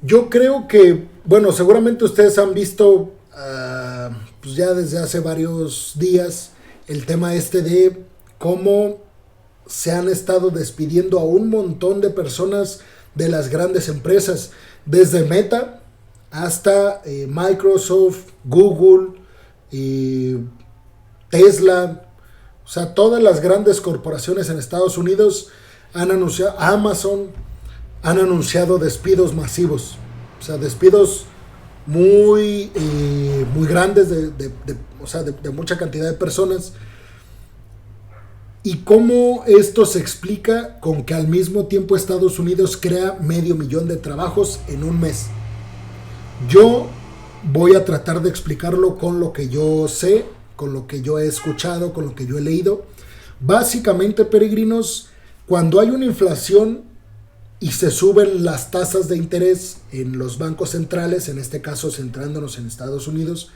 Yo creo que, bueno, seguramente ustedes han visto, pues ya desde hace varios días, el tema este de cómo se han estado despidiendo a un montón de personas de las grandes empresas, desde Meta hasta Microsoft, Google, eh, Tesla, o sea, todas las grandes corporaciones en Estados Unidos han anunciado, Amazon, han anunciado despidos masivos, o sea, despidos muy grandes o sea, de mucha cantidad de personas. Y cómo esto se explica con que al mismo tiempo Estados Unidos crea 500,000 de trabajos en un mes. Yo voy a tratar de explicarlo con lo que yo sé, con lo que yo he escuchado, con lo que yo he leído. Básicamente, peregrinos, cuando hay una inflación y se suben las tasas de interés en los bancos centrales, en este caso centrándonos en Estados Unidos,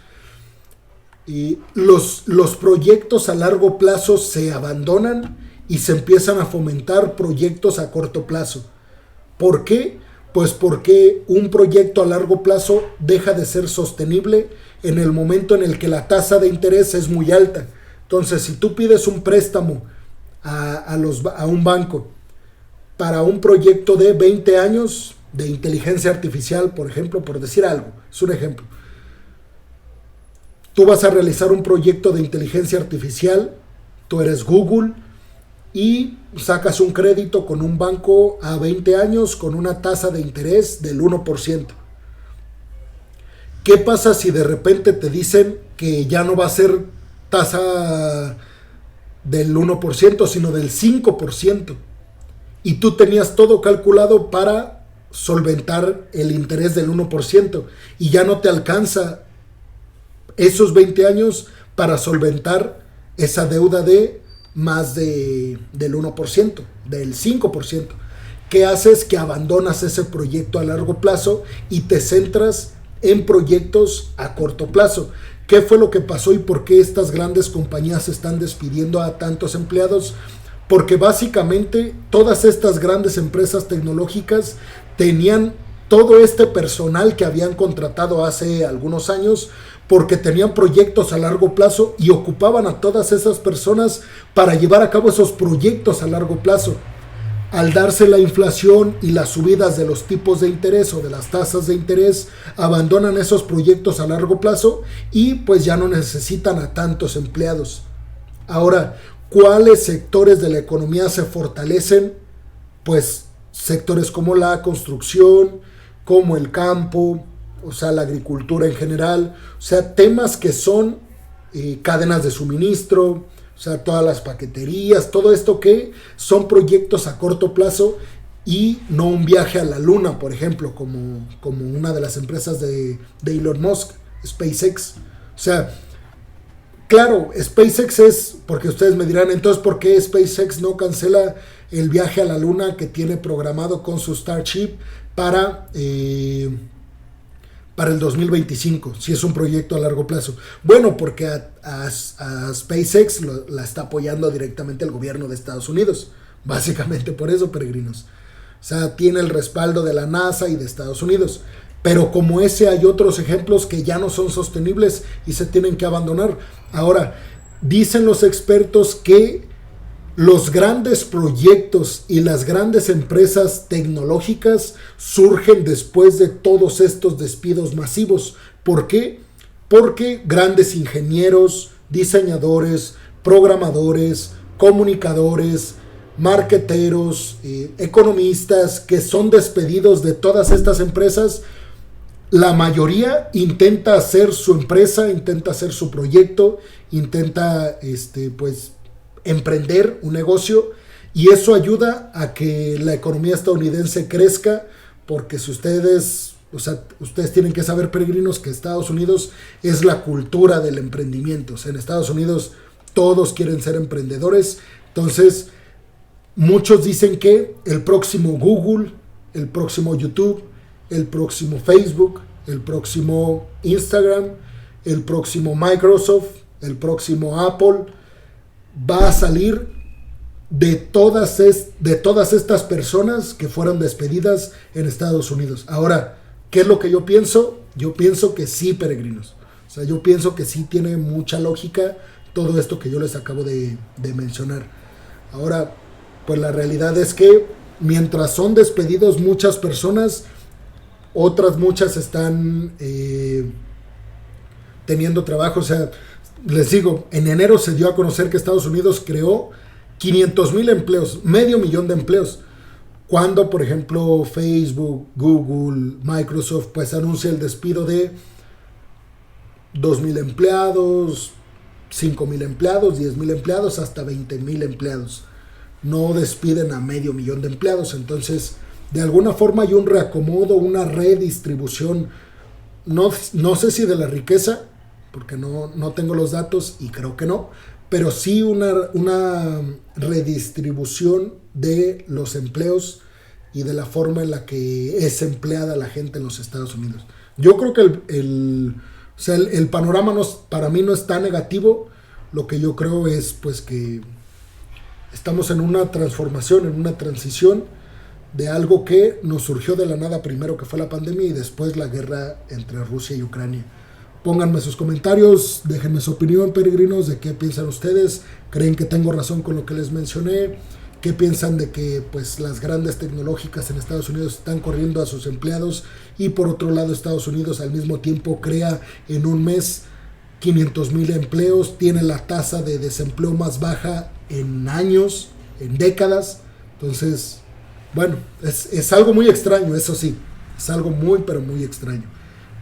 y los proyectos a largo plazo se abandonan y se empiezan a fomentar proyectos a corto plazo. ¿Por qué? Pues porque un proyecto a largo plazo deja de ser sostenible en el momento en el que la tasa de interés es muy alta. Entonces, si tú pides un préstamo a un banco para un proyecto de 20 años de inteligencia artificial, por ejemplo, por decir algo, es un ejemplo. Tú vas a realizar un proyecto de inteligencia artificial, tú eres Google y sacas un crédito con un banco a 20 años con una tasa de interés del 1%. ¿Qué pasa si de repente te dicen que ya no va a ser tasa del 1%, sino del 5%? Y tú tenías todo calculado para solventar el interés del 1% y ya no te alcanza esos 20 años para solventar esa deuda de del 1%, del 5%. ¿Qué haces? Que abandonas ese proyecto a largo plazo y te centras en proyectos a corto plazo. ¿Qué fue lo que pasó y por qué estas grandes compañías están despidiendo a tantos empleados? Porque básicamente todas estas grandes empresas tecnológicas tenían todo este personal que habían contratado hace algunos años porque tenían proyectos a largo plazo y ocupaban a todas esas personas para llevar a cabo esos proyectos a largo plazo. Al darse la inflación y las subidas de los tipos de interés o de las tasas de interés, abandonan esos proyectos a largo plazo y pues ya no necesitan a tantos empleados. Ahora, ¿cuáles sectores de la economía se fortalecen? Pues sectores como la construcción, como el campo, o sea, la agricultura en general, o sea, temas que son cadenas de suministro, o sea, todas las paqueterías, todo esto que son proyectos a corto plazo y no un viaje a la luna, por ejemplo, como una de las empresas de Elon Musk, SpaceX. O sea, claro, SpaceX es, porque ustedes me dirán, entonces, ¿por qué SpaceX no cancela el viaje a la luna que tiene programado con su Starship para el 2025, si es un proyecto a largo plazo? Bueno, porque a SpaceX la está apoyando directamente el gobierno de Estados Unidos. Básicamente por eso, peregrinos. O sea, tiene el respaldo de la NASA y de Estados Unidos. Pero como ese hay otros ejemplos que ya no son sostenibles y se tienen que abandonar. Ahora, dicen los expertos que los grandes proyectos y las grandes empresas tecnológicas surgen después de todos estos despidos masivos. ¿Por qué? Porque grandes ingenieros, diseñadores, programadores, comunicadores, marqueteros, economistas que son despedidos de todas estas empresas, la mayoría intenta hacer su empresa, intenta hacer su proyecto, intenta pues emprender un negocio, y eso ayuda a que la economía estadounidense crezca, porque si ustedes, o sea, ustedes tienen que saber, peregrinos, que Estados Unidos es la cultura del emprendimiento. O sea, en Estados Unidos todos quieren ser emprendedores. Entonces, muchos dicen que el próximo Google, el próximo YouTube, el próximo Facebook, el próximo Instagram, el próximo Microsoft, el próximo Apple, va a salir de todas estas personas que fueron despedidas en Estados Unidos. Ahora, ¿Qué es lo que yo pienso? Yo pienso que sí, peregrinos. O sea, yo pienso que sí tiene mucha lógica todo esto que yo les acabo de mencionar. Ahora, pues la realidad es que mientras son despedidos muchas personas, otras muchas están teniendo trabajo. O sea, les digo, en enero se dio a conocer que Estados Unidos creó 500,000 empleos, 500,000 de empleos. Cuando, por ejemplo, Facebook, Google, Microsoft, pues anuncia el despido de 2,000 empleados, 5,000 empleados, 10,000 empleados, hasta 20,000 empleados. No despiden a 500,000 de empleados. Entonces, de alguna forma hay un reacomodo, una redistribución. No sé si de la riqueza, porque no tengo los datos y creo que no, pero sí una redistribución de los empleos y de la forma en la que es empleada la gente en los Estados Unidos. Yo creo que el panorama para mí no es tan negativo. Lo que yo creo es pues que estamos en una transformación, en una transición de algo que nos surgió de la nada, primero que fue la pandemia y después la guerra entre Rusia y Ucrania. Pónganme sus comentarios, déjenme su opinión, peregrinos, de qué piensan ustedes. ¿Creen que tengo razón con lo que les mencioné? ¿Qué piensan de que pues las grandes tecnológicas en Estados Unidos están corriendo a sus empleados y por otro lado Estados Unidos al mismo tiempo crea en un mes 500,000 empleos, tiene la tasa de desempleo más baja en años, en décadas? Entonces, bueno, es algo muy extraño, eso sí, es algo muy pero muy extraño.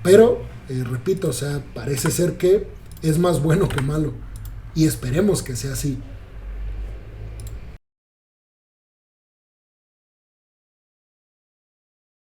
Pero, repito, o sea, parece ser que es más bueno que malo y esperemos que sea así.